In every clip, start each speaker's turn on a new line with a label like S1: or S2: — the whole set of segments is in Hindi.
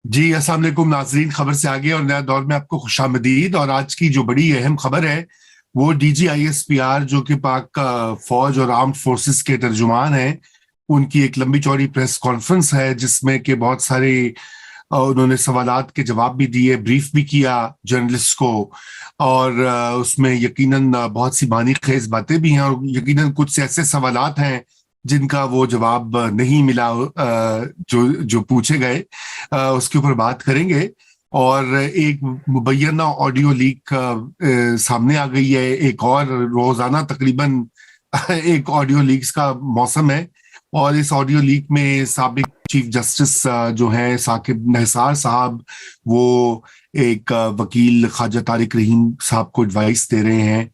S1: जी अस्सलाम वालेकुम नाजरीन। खबर से आगे और नया दौर में आपको खुशामदीद। और आज की जो बड़ी अहम खबर है वो DGISPR जो कि पाक फौज और आर्म्ड फोर्सेस के तर्जुमान हैं, उनकी एक लंबी चौड़ी प्रेस कॉन्फ्रेंस है जिसमें कि बहुत सारे उन्होंने सवालात के जवाब भी दिए, ब्रीफ भी किया जर्नलिस्ट को। और उसमें यकीनन बहुत सी बानी खेज बातें भी हैं और यकीनन कुछ ऐसे सवालात हैं जिनका वो जवाब नहीं मिला, जो जो पूछे गए। उसके ऊपर बात करेंगे। और एक मुबैना ऑडियो लीक सामने आ गई है। एक और रोजाना तकरीबन एक ऑडियो लीक्स का मौसम है। और इस ऑडियो लीक में साबिक चीफ जस्टिस जो है साकिब निसार साहब, वो एक वकील ख्वाजा तारिक रहीम साहब को एडवाइस दे रहे हैं।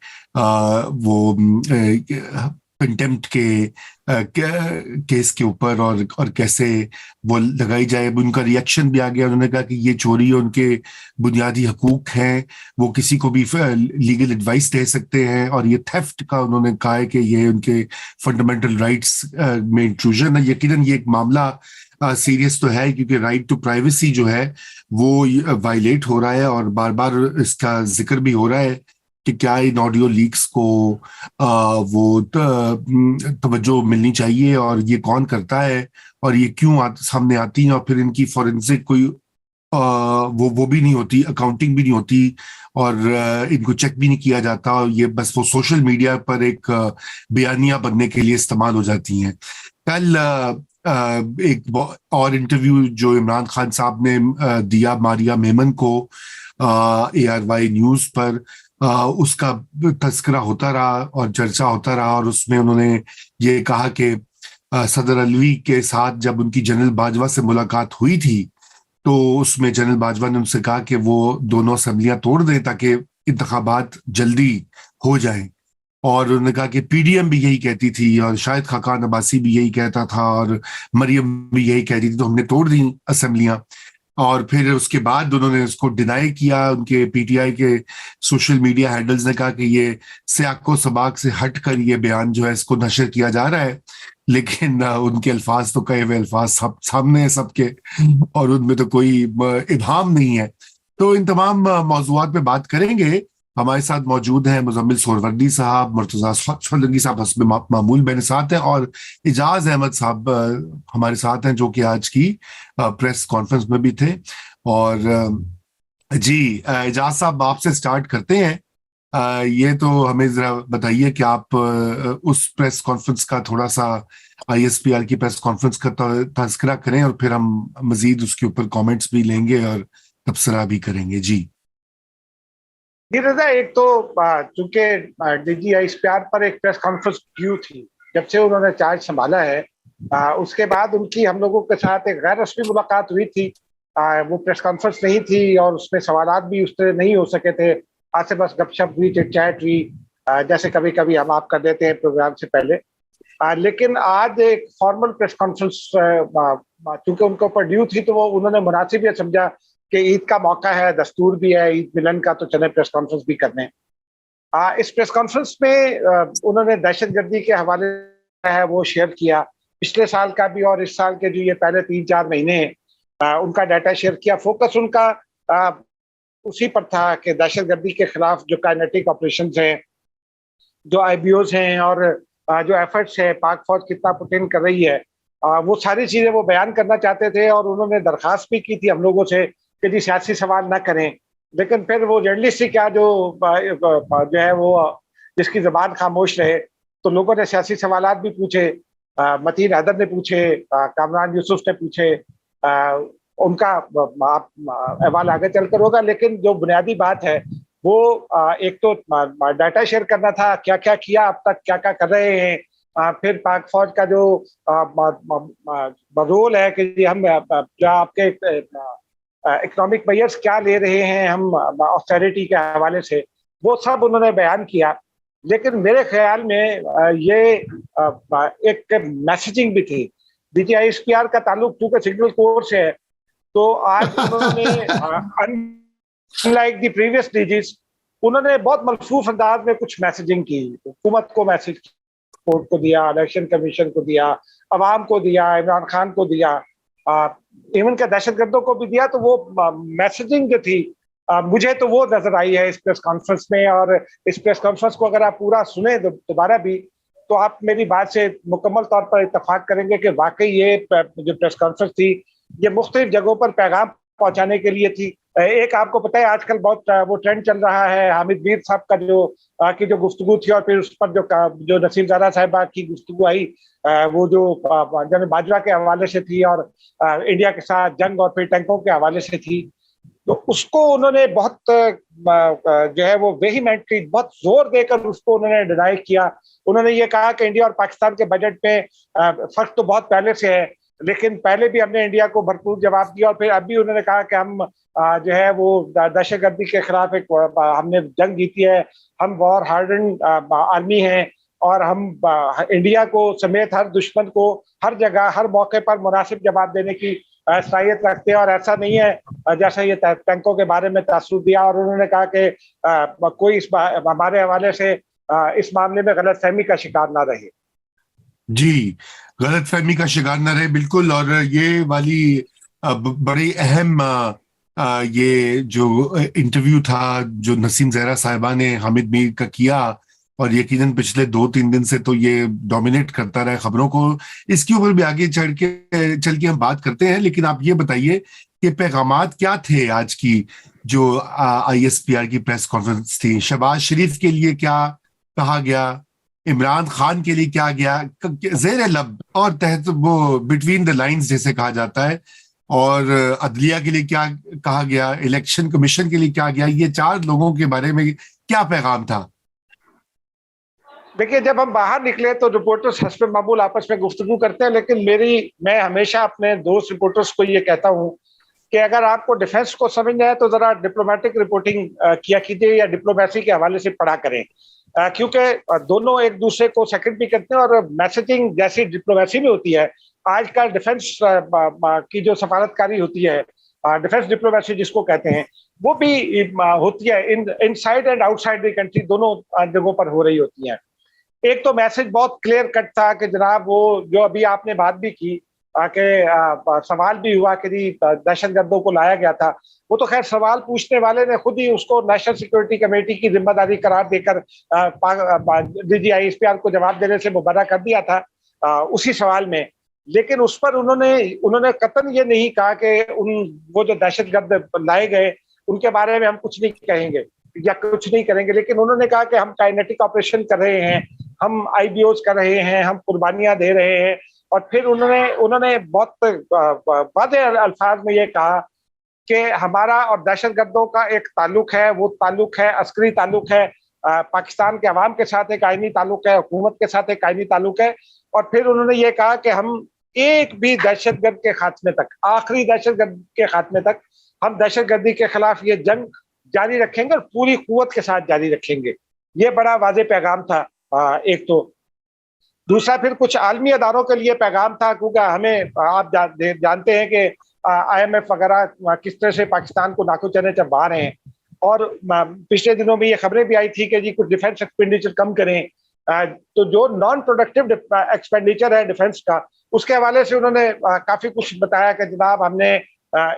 S1: वो कंटेम्प्ट केस के ऊपर और कैसे वो लगाई जाए। अब उनका रिएक्शन भी आ गया। उन्होंने कहा कि ये चोरी उनके बुनियादी हकूक हैं, वो किसी को भी लीगल एडवाइस दे सकते हैं। और ये थेफ्ट का उन्होंने कहा है कि ये उनके फंडामेंटल राइट्स में इंट्रूजन है। यकीनन ये एक मामला सीरियस तो है, क्योंकि राइट टू प्राइवेसी जो है वो वायलेट हो रहा है और बार बार इसका जिक्र भी हो रहा है कि क्या इन ऑडियो लीक्स को वो तवज्जो मिलनी चाहिए, और ये कौन करता है, और ये क्यों सामने आती हैं, और फिर इनकी फॉरेंसिक कोई वो भी नहीं होती, अकाउंटिंग भी नहीं होती, और इनको चेक भी नहीं किया जाता, और ये बस वो सोशल मीडिया पर एक बयानिया बनने के लिए इस्तेमाल हो जाती हैं। कल एक और इंटरव्यू जो इमरान खान साहब ने दिया मारिया मेमन को ARY न्यूज पर, उसका तस्करा होता रहा और चर्चा होता रहा। और उसमें उन्होंने ये कहा कि सदर अलवी के साथ जब उनकी जनरल बाजवा से मुलाकात हुई थी, तो उसमें जनरल बाजवा ने उनसे कहा कि वो दोनों असेंबलियां तोड़ दें ताकि इंतखाबात जल्दी हो जाएं। और उन्होंने कहा कि PDM भी यही कहती थी, और शायद खाकान अब्बासी भी यही कहता था, और मरियम भी यही कहती थी, तो हमने तोड़ दी असेंबलियां। और फिर उसके बाद उन्होंने उसको डिनाई किया। उनके PTI के सोशल मीडिया हैंडल्स ने कहा कि ये सियाको सबाक से हटकर ये बयान जो है इसको नशर किया जा रहा है। लेकिन उनके अल्फाज तो कहे हुए अल्फाज सब सामने है सबके, और उनमें तो कोई इबहाम नहीं है। तो इन तमाम मौजूआत पे बात करेंगे। हमारे साथ मौजूद हैं मुजम्मिल सोहरवर्दी साहब, मुर्तजा सोलंकी साहब हस्ब मामूल मेरे साथ हैं, और इजाज अहमद साहब हमारे साथ हैं जो कि आज की प्रेस कॉन्फ्रेंस में भी थे। और जी इजाज साहब, आपसे स्टार्ट करते हैं। ये तो हमें जरा बताइए कि आप उस प्रेस कॉन्फ्रेंस का थोड़ा सा, ISPR की प्रेस कॉन्फ्रेंस का तज़किरा करें, और फिर हम मजीद उसके ऊपर कमेंट्स भी लेंगे और तबसरा भी करेंगे। जी
S2: जी रजा, एक तो चूंकि DGISPR पर एक प्रेस कॉन्फ्रेंस ड्यू थी जब से उन्होंने चार्ज संभाला है। उसके बाद उनकी हम लोगों के साथ एक गैर रस्मी मुलाकात हुई थी। वो प्रेस कॉन्फ्रेंस नहीं थी और उसमें सवालात भी उस तरह नहीं हो सके थे। आज से बस गपशप हुई, चिट चैट हुई, जैसे कभी कभी हम आप कर देते हैं प्रोग्राम से पहले। लेकिन आज एक फॉर्मल प्रेस कॉन्फ्रेंस चूंकि उनके ऊपर ड्यू थी, तो वो उन्होंने मुनासिब यह समझा कि ईद का मौका है, दस्तूर भी है ईद मिलन का, तो चले प्रेस कॉन्फ्रेंस भी करने। इस प्रेस कॉन्फ्रेंस में उन्होंने दहशतगर्दी के हवाले है वो शेयर किया, पिछले साल का भी और इस साल के जो ये पहले 3-4 महीने उनका डाटा शेयर किया। फोकस उनका उसी पर था कि दहशतगर्दी के खिलाफ जो काइनेटिक ऑपरेशन हैं, जो IBOs हैं, और जो एफर्ट्स है पाक फौज कितना पुटिन कर रही है, वो सारी चीजें वो बयान करना चाहते थे। और उन्होंने दरखास्त भी की थी हम लोगों से कि जी सियासी सवाल ना करें। लेकिन फिर वो जर्नलिस्ट ही क्या, जो है वो जिसकी जबान खामोश रहे, तो लोगों ने सियासी सवालात भी पूछे। मतीन हैदर ने पूछे, कामरान यूसुफ ने पूछे। उनका आप अहवाल आगे चलकर होगा, लेकिन जो बुनियादी बात है वो एक तो डाटा शेयर करना था, क्या क्या किया अब तक, क्या क्या कर रहे हैं। फिर पाक फौज का जो रोल है कि हम जो आपके इकोनॉमिक मेजर्स क्या ले रहे हैं हम ऑस्टेरिटी के हवाले से, वो सब उन्होंने बयान किया। लेकिन मेरे ख्याल में ये एक मैसेजिंग भी थी। DGISPR का ताल्लुक चूंकि सिग्नल कोर से है, तो आज उन्होंने अनलाइक द प्रीवियस DGs, उन्होंने बहुत मलफूफ अंदाज में कुछ मैसेजिंग की। हुकूमत को मैसेज, कोर्ट को दिया, इलेक्शन कमीशन को दिया, अवाम को दिया, इमरान खान को दिया। इवन के दहशतगर्दों को भी दिया। तो वो मैसेजिंग जो थी, मुझे तो वो नजर आई है इस प्रेस कॉन्फ्रेंस में। और इस प्रेस कॉन्फ्रेंस को अगर आप पूरा सुने दोबारा भी, तो आप मेरी बात से मुकम्मल तौर पर इत्तेफाक करेंगे कि वाकई ये जो प्रेस कॉन्फ्रेंस थी, ये मुख्तलिफ जगहों पर पैगाम पहुंचाने के लिए थी। एक आपको पता है आजकल बहुत वो ट्रेंड चल रहा है हामिद मीर साहब का की जो गुफ्तगू थी, और फिर उस पर जो नसीम ज़ारा साहिबा की गुफ्तगू आई, वो जो जनरल बाजवा के हवाले से थी और इंडिया के साथ जंग और फिर टैंकों के हवाले से थी। तो उसको उन्होंने बहुत जो है वो वेहीमेंटली, बहुत जोर देकर उसको उन्होंने डिनाई किया। उन्होंने ये कहा कि इंडिया और पाकिस्तान के बजट में फर्क तो बहुत पहले से है, लेकिन पहले भी हमने इंडिया को भरपूर जवाब दिया। और फिर अभी उन्होंने कहा कि हम जो है वो दहशतगर्दी के खिलाफ एक हमने जंग जीती है, हम वॉर हार्डन आर्मी हैं, और हम इंडिया को समेत हर दुश्मन को हर जगह हर मौके पर मुनासिब जवाब देने की सलाहियत रखते हैं। और ऐसा नहीं है जैसा ये टैंकों के बारे में तासुर दिया। और उन्होंने कहा कि कोई हमारे हवाले से इस मामले में गलतफहमी का शिकार ना रहे।
S1: जी, गलतफहमी का शिकार न रहे, बिल्कुल। और ये वाली बड़ी अहम ये जो इंटरव्यू था जो नसीम ज़हरा साहिबा ने हामिद मीर का किया, और यकीनन पिछले 2-3 दिन से तो ये डोमिनेट करता रहा खबरों को। इसके ऊपर भी आगे चल के हम बात करते हैं, लेकिन आप ये बताइए कि पैगामात क्या थे आज की जो ISPR की प्रेस कॉन्फ्रेंस थी। शहबाज शरीफ के लिए क्या कहा गया, इमरान खान के लिए क्या गया, जेर लब और तहत वो बिटवीन द लाइंस जैसे कहा जाता है, और अदलिया के लिए क्या कहा गया, इलेक्शन कमीशन के लिए क्या गया, ये 4 लोगों के बारे में क्या पैगाम था?
S2: देखिए, जब हम बाहर निकले तो रिपोर्टर्स हस्ब मामूल आपस में गुफ्तगू करते हैं, लेकिन मैं हमेशा अपने दोस्त रिपोर्टर्स को ये कहता हूँ कि अगर आपको डिफेंस को समझना है तो जरा डिप्लोमेटिक रिपोर्टिंग किया कीजिए, या डिप्लोमेसी के हवाले से पढ़ा करें, क्योंकि दोनों एक दूसरे को सेकंड भी करते हैं। और मैसेजिंग जैसी डिप्लोमेसी में होती है, आजकल डिफेंस की जो सफारतकारी होती है, डिफेंस डिप्लोमेसी जिसको कहते हैं, वो भी होती है inside and outside the country, दोनों जगहों पर हो रही होती है। एक तो मैसेज बहुत क्लियर कट था कि जनाब वो जो अभी आपने बात भी की कि सवाल भी हुआ कि दहशतगर्दों को लाया गया था, वो तो खैर सवाल पूछने वाले ने खुद ही उसको नेशनल सिक्योरिटी कमेटी की जिम्मेदारी करार देकर DGI-SPR को जवाब देने से मुबर्रा कर दिया था उसी सवाल में। लेकिन उस पर उन्होंने कतन ये नहीं कहा कि वो जो दहशतगर्द लाए गए उनके बारे में हम कुछ नहीं कहेंगे या कुछ नहीं करेंगे, लेकिन उन्होंने कहा कि हम काइनेटिक ऑपरेशन कर रहे हैं, हम IBOs कर रहे हैं, हम कुर्बानियां दे रहे हैं। और फिर उन्होंने बहुत वाज़ेह अल्फाज में ये कहा कि हमारा और दहशतगर्दों का एक ताल्लुक है, वो ताल्लुक है अस्करी ताल्लुक है, पाकिस्तान के अवाम के साथ एक आईनी ताल्लुक है, हुकूमत के साथ एक आईनी ताल्लुक है। और फिर उन्होंने ये कहा कि हम एक भी दहशतगर्द के खात्मे तक, आखिरी दहशतगर्द के खात्मे तक, हम दहशतगर्दी के खिलाफ ये जंग जारी रखेंगे और पूरी कुव्वत के साथ जारी रखेंगे। ये बड़ा वाज़ेह पैगाम था एक तो। दूसरा फिर कुछ आलमी अदारों के लिए पैगाम था, क्योंकि हमें आप जानते हैं कि IMF वगैरह किस तरह से पाकिस्तान को नाको चने चबा रहे हैं। और पिछले दिनों में ये खबरें भी आई थी कि जी कुछ डिफेंस एक्सपेंडिचर कम करें। तो जो नॉन प्रोडक्टिव एक्सपेंडिचर है डिफेंस का, उसके हवाले से उन्होंने काफी कुछ बताया कि जनाब हमने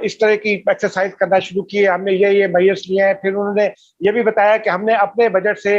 S2: इस तरह की एक्सरसाइज करना शुरू की है, हमने ये मैयर्स लिए हैं। फिर उन्होंने ये भी बताया कि हमने अपने बजट से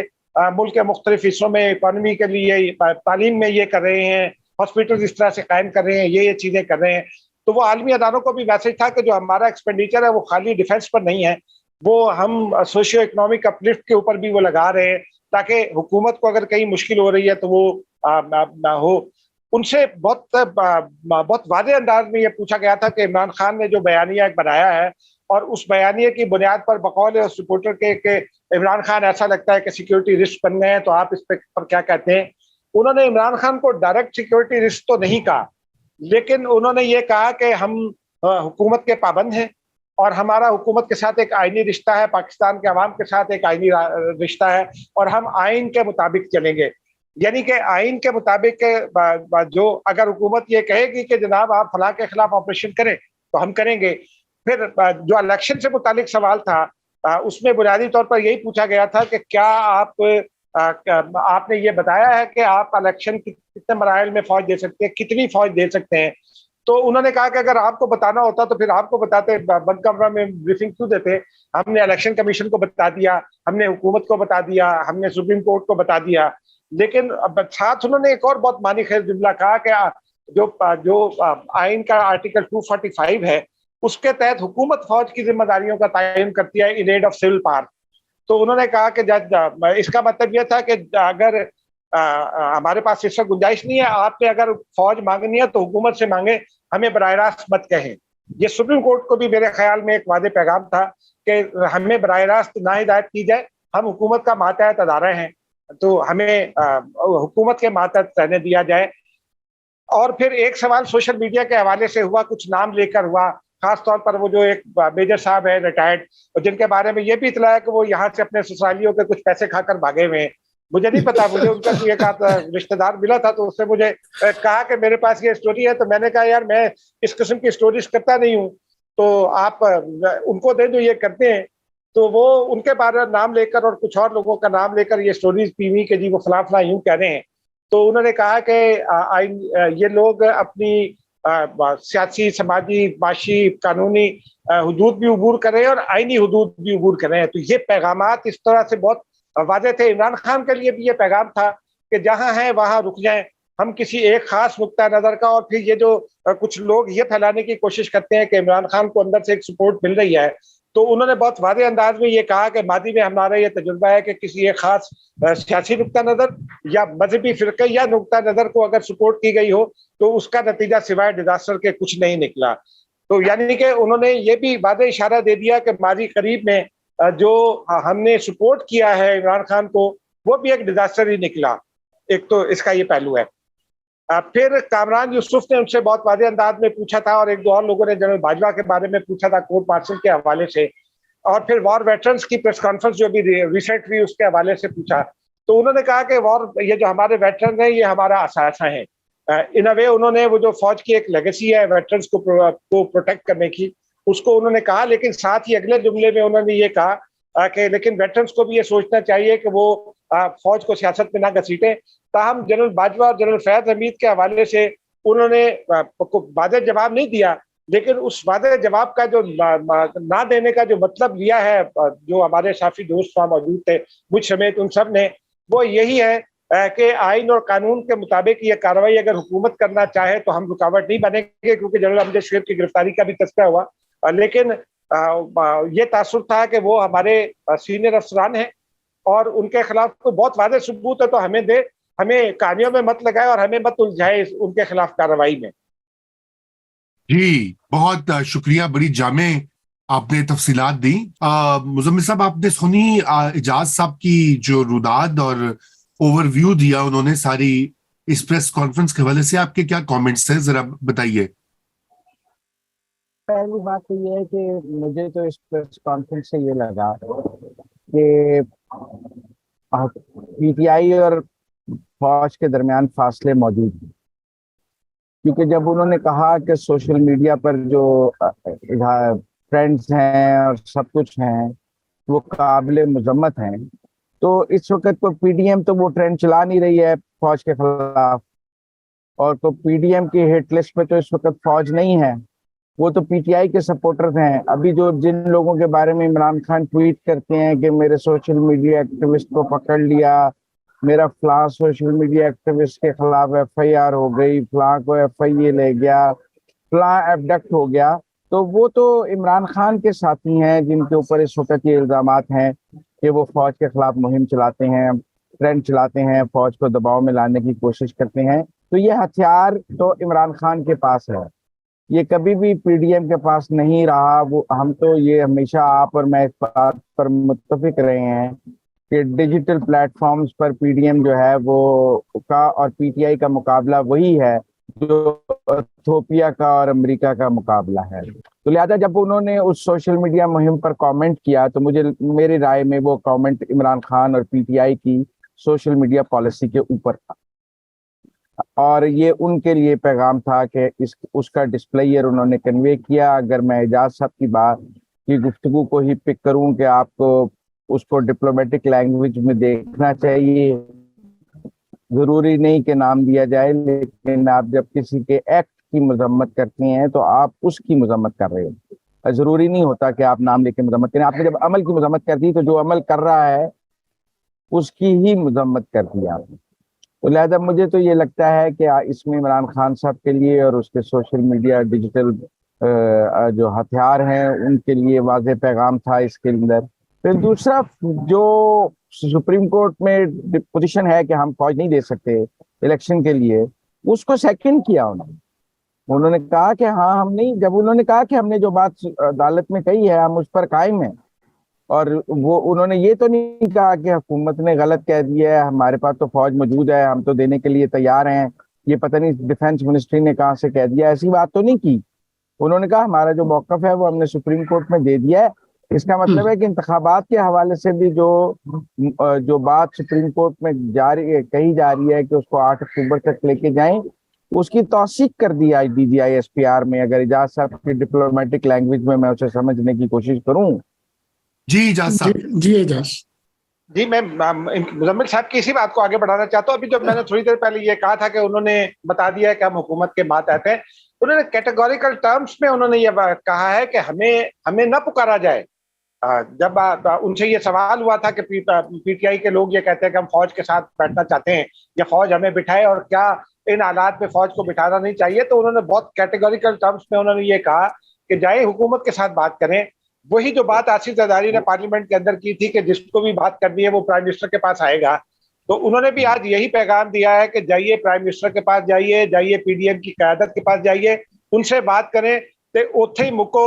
S2: मुल्क के मुख्तलिफ हिस्सों में इकोनॉमी के लिए, तालीम में ये कर रहे हैं, हॉस्पिटल इस तरह से कायम कर रहे हैं, ये चीजें कर रहे हैं। तो वो आलमी अदारों को भी मैसेज था कि जो हमारा एक्सपेंडिचर है वो खाली डिफेंस पर नहीं है, वो हम सोशियो इकोनॉमिक अपलिफ्ट के ऊपर भी वो लगा रहे हैं, ताकि हुकूमत को अगर कहीं मुश्किल हो रही है तो वो ना हो। उनसे बहुत वादे अंदाज में ये पूछा गया था कि इमरान खान ने जो बयानिया एक बनाया है, और उस बयानिए की बुनियाद पर बकौल रिपोर्टर के इमरान खान ऐसा लगता है कि सिक्योरिटी रिस्क बन गए हैं, तो आप इस पर क्या कहते हैं। उन्होंने इमरान खान को डायरेक्ट सिक्योरिटी रिस्क तो नहीं कहा, लेकिन उन्होंने ये कहा कि हम हुकूमत के पाबंद हैं, और हमारा हुकूमत के साथ एक आईनी रिश्ता है, पाकिस्तान के अवाम के साथ एक आईनी रिश्ता है, और हम आइन के मुताबिक चलेंगे। यानी कि आइन के मुताबिक जो अगर हुकूमत ये कहेगी कि जनाब आप फलां के खिलाफ ऑपरेशन करें तो हम करेंगे। फिर जो इलेक्शन से मुतालिक सवाल था, उसमें बुनियादी तौर पर यही पूछा गया था कि क्या आपने ये बताया है कि आप इलेक्शन कितने मराइल में फौज दे सकते हैं, कितनी फौज दे सकते हैं। तो उन्होंने कहा कि अगर आपको बताना होता तो फिर आपको बताते, बंद कमरा में ब्रीफिंग क्यों देते। हमने इलेक्शन कमीशन को बता दिया, हमने हुकूमत को बता दिया, हमने सुप्रीम कोर्ट को बता दिया। लेकिन साथ उन्होंने एक और बहुत मानी खेल जुमला कहा कि जो आइन का आर्टिकल 245 है, उसके तहत हुकूमत फौज की जिम्मेदारियों का तयन करती है in aid of civil power. तो उन्होंने कहा कि इसका मतलब यह था कि अगर हमारे पास इससे गुंजाइश नहीं है, आपने अगर फौज मांगनी है तो हुकूमत से मांगे, हमें बराह रास्त मत कहें। ये सुप्रीम कोर्ट को भी मेरे ख्याल में एक वादे पैगाम था कि हमें बराह रास्त ना हिदायत की जाए, हम हुकूमत का मातहत अदारा हैं, तो हमें हुकूमत के मातहत रहने दिया जाए। और फिर एक सवाल सोशल मीडिया के हवाले से हुआ, कुछ नाम लेकर हुआ, खासतौर पर वो जो एक मेजर साहब है रिटायर्ड, जिनके बारे में ये भी इतला है कि वो यहाँ से अपने ससुरालियों के कुछ पैसे खाकर भागे हुए हैं। मुझे नहीं पता, मुझे उनका कोई एक रिश्तेदार मिला था तो उससे मुझे कहा कि मेरे पास ये स्टोरी है। तो मैंने कहा यार मैं इस किस्म की स्टोरीज करता नहीं हूँ, तो आप उनको दे जो ये करते हैं। तो वो उनके बारे में नाम लेकर और कुछ और लोगों का नाम लेकर ये स्टोरीज पीवी के जी वो फला फला यूं कह रहे हैं। तो उन्होंने कहा कि ये लोग अपनी सियासी, समाजी, माशी, कानूनी हुदूद भी उबूर कर रहे हैं और आईनी हुदूद भी उबूर कर रहे हैं। तो ये पैगामात इस तरह से बहुत वादे थे। इमरान खान के लिए भी ये पैगाम था कि जहां हैं वहां रुक जाएं, हम किसी एक खास नुक्ता नजर का। और फिर ये जो कुछ लोग ये फैलाने की कोशिश करते हैं कि इमरान खान को अंदर से एक सपोर्ट मिल रही है, तो उन्होंने बहुत वादे अंदाज में ये कहा कि मादी में हमारा ये तजुर्बा है कि किसी एक खास सियासी नुक्ता नजर या मजहबी फिरके या नुक्ता नजर को अगर सपोर्ट की गई हो तो उसका नतीजा सिवाय डिजास्टर के कुछ नहीं निकला। तो यानी कि उन्होंने ये भी वादे इशारा दे दिया कि माजी करीब में जो हमने सपोर्ट किया है इमरान खान को, वो भी एक डिजास्टर ही निकला। एक तो इसका ये पहलू है। फिर कामरान यूसुफ ने उनसे बहुत वादे अंदाज में पूछा था, और एक दो और लोगों ने जनरल बाजवा के बारे में पूछा था कोर्ट मार्शल के हवाले से, और फिर वॉर वेटरन्स की प्रेस कॉन्फ्रेंस जो भी रिसेंट हुई उसके हवाले से पूछा। तो उन्होंने कहा कि वॉर, ये जो हमारे वेटरन है ये हमारा असासा है। इन अ वे उन्होंने वो जो फौज की एक लेगेसी है वेटरन्स को प्रोटेक्ट करने की, उसको उन्होंने कहा। लेकिन साथ ही अगले जुमले में उन्होंने ये कहा कि लेकिन वेटरन्स को भी ये सोचना चाहिए कि वो फौज को सियासत में ना घसीटे। ताहम जनरल बाजवा और जनरल फैज हमीद के हवाले से उन्होंने वादे जवाब नहीं दिया, लेकिन उस वादे जवाब का जो ना देने का जो मतलब लिया है, जो हमारे साफी दोस्त वहां मौजूद थे मुझ समेत उन सब ने, वो यही है कि आइन और कानून के मुताबिक ये कार्रवाई अगर हुकूमत करना चाहे तो हम रुकावट नहीं बनेंगे, क्योंकि जनरल अमजद शेर की गिरफ्तारी का भी तस्करा हुआ। लेकिन ये तासुर था कि वो हमारे सीनियर अफसरान हैं और उनके खिलाफ तो बहुत वादे सबूत है, तो हमें दे, हमें कहानियों में मत लगाए और हमें मत उलझाए उनके खिलाफ कार्रवाई में।
S1: जी बहुत शुक्रिया, बड़ी जामे आपने तफसीलात दी। मुजम्मिल साहब, आपने सुनी इजाज साहब की जो रुदाद और ओवरव्यू दिया उन्होंने सारी इस प्रेस कॉन्फ्रेंस के हवाले से, आपके क्या कमेंट्स हैं, जरा बताइए।
S3: पहली बात तो ये है कि मुझे तो इस प्रेस कॉन्फ्रेंस से ये लगा कि पीटीआई और फौज के दरमियान फासले मौजूद हैं, क्योंकि जब उन्होंने कहा कि सोशल मीडिया पर जो ट्रेंड्स हैं और सब कुछ हैं वो काबिल मजम्मत हैं, तो इस वक्त तो पीडीएम तो वो ट्रेंड चला नहीं रही है फौज के खिलाफ, और तो पीडीएम की हिट लिस्ट पे तो इस वक्त फौज नहीं है, वो तो पीटीआई के सपोर्टर्स हैं। अभी जो जिन लोगों के बारे में इमरान खान ट्वीट करते हैं कि मेरे सोशल मीडिया एक्टिविस्ट को पकड़ लिया, मेरा फलां सोशल मीडिया एक्टिविस्ट के खिलाफ एफआईआर हो गई, फलां को एफआईए ले गया, फलां एबडक्ट हो गया, तो वो तो इमरान खान के साथी हैं जिनके ऊपर इस वक्त ये इल्जामात हैं कि वो फौज के खिलाफ मुहिम चलाते हैं, ट्रेंड चलाते हैं, फौज को दबाव में लाने की कोशिश करते हैं। तो ये हथियार तो इमरान खान के पास है, ये कभी भी पीडीएम के पास नहीं रहा। वो हम तो ये हमेशा आप और मैं इस बात पर मुत्तफिक रहे हैं कि डिजिटल प्लेटफॉर्म्स पर पीडीएम जो है वो का और पीटीआई का मुकाबला वही है जो इथियोपिया का और अमेरिका का मुकाबला है। तो लिहाजा जब उन्होंने उस सोशल मीडिया मुहिम पर कमेंट किया तो मुझे, मेरी राय में वो कमेंट इमरान खान और पीटीआई की सोशल मीडिया पॉलिसी के ऊपर था, और ये उनके लिए पैगाम था कि उसका डिस्प्लेयर उन्होंने कन्वे किया। अगर मैं एजाज साहब की बात की गुफ्तगू को ही पिक करूं कि आपको उसको डिप्लोमेटिक लैंग्वेज में देखना चाहिए, जरूरी नहीं कि नाम दिया जाए, लेकिन आप जब किसी के एक्ट की मजम्मत करती हैं तो आप उसकी मजम्मत कर रहे हो। जरूरी नहीं होता कि आप नाम लेके मजम्मत करें। आपने जब अमल की मजम्मत कर दी तो जो अमल कर रहा है उसकी ही मजम्मत कर दी आपने। तो लिहाजा मुझे तो ये लगता है कि इसमें इमरान खान साहब के लिए और उसके सोशल मीडिया डिजिटल जो हथियार हैं उनके लिए वाज़ेह पैगाम था इसके अंदर। फिर दूसरा, जो सुप्रीम कोर्ट में पोजीशन है कि हम फौज नहीं दे सकते इलेक्शन के लिए, उसको सेकंड किया उन्होंने। उन्होंने कहा कि हाँ हम नहीं, जब उन्होंने कहा कि हमने जो बात अदालत में कही है हम उस पर कायम हैं, और वो उन्होंने ये तो नहीं कहा कि हुकूमत ने गलत कह दिया है, हमारे पास तो फौज मौजूद है, हम तो देने के लिए तैयार हैं, ये पता नहीं डिफेंस मिनिस्ट्री ने कहाँ से कह दिया, ऐसी बात तो नहीं की। उन्होंने कहा हमारा जो मौकफ है वो हमने सुप्रीम कोर्ट में दे दिया है। इसका मतलब है कि इंतखाबात के हवाले से भी जो बात सुप्रीम कोर्ट में कही जा रही है कि उसको 8 अक्टूबर तक लेके जाएं, उसकी तौसीक कर दी आज DGI-SPR में। अगर इजाज साहब की डिप्लोमेटिक लैंग्वेज में मैं उसे समझने की कोशिश करूं।
S1: जी इजाज साहब।
S4: जी एजाज
S2: जी, मैं मुजम्मिल साहब की इसी बात को आगे बढ़ाना चाहता हूँ। अभी जब मैंने थोड़ी देर पहले ये कहा था कि उन्होंने बता दिया है कि हम हुकूमत के मातहत हैं, उन्होंने कैटेगोरिकल टर्म्स में उन्होंने ये कहा है कि हमें न पुकारा जाए। जब उनसे ये सवाल हुआ था कि PTI के लोग ये कहते हैं कि हम फौज के साथ बैठना चाहते हैं या फौज हमें बिठाए और क्या इन हालात में फौज को बिठाना नहीं चाहिए, तो उन्होंने बहुत कैटेगोरिकल टर्म्स में उन्होंने ये कहा कि जाए हुकूमत के साथ बात करें। वही जो बात आसिफ जरदारी ने पार्लियामेंट के अंदर की थी कि जिसको भी बात करनी है वो प्राइम मिनिस्टर के पास आएगा, तो उन्होंने भी आज यही पैगाम दिया है कि जाइए प्राइम मिनिस्टर के पास जाइए PDM की क़यादत के पास जाइए, उनसे बात करें, ते ओथे ही मुको,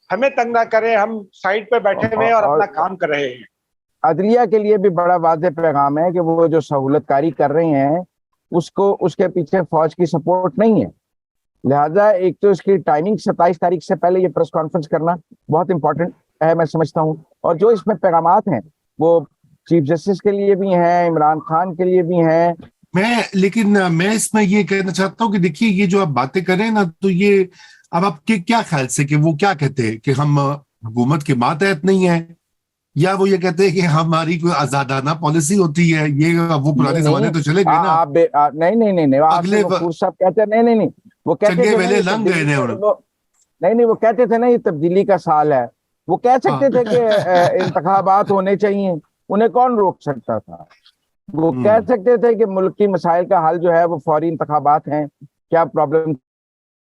S2: हमें तंग ना करें, हम साइड पे बैठे हुए हैं और अपना काम कर रहे हैं।
S3: अदलिया के लिए भी बड़ा वाज़ेह पैगाम है कि वो जो सहूलतकारी कर रहे हैं उसके पीछे फौज की सपोर्ट नहीं है। लिहाजा एक तो इसकी टाइमिंग 27 तारीख से पहले ये प्रेस कॉन्फ्रेंस करना बहुत इंपॉर्टेंट है, मैं समझता हूँ। और जो इसमें पैगामात हैं वो चीफ जस्टिस के लिए भी हैं, इमरान खान के लिए भी हैं।
S1: मैं इसमें ये कहना चाहता हूँ कि देखिए ये जो आप बातें कर रहे हैं ना, तो ये अब आपके क्या ख्याल से कि वो क्या कहते हैं कि हम हुकूमत के मातहत नहीं है, या वो ये कहते हैं कि हमारी कोई आजादाना पॉलिसी होती है? ये वो पुराने जमाने तो चले गए ना।
S3: नहीं
S1: अगले
S3: साहब कहते हैं नहीं, वो कहते थे
S1: वेले लंघ गए
S3: नहीं, वो कहते थे ना ये तब्दीली का साल है। वो कह सकते थे कि इंतखाबात होने चाहिए, उन्हें कौन रोक सकता था? वो कह सकते थे कि मुल्क की मसाइल का हल जो है वो फौरी इंतखाबात हैं। क्या प्रॉब्लम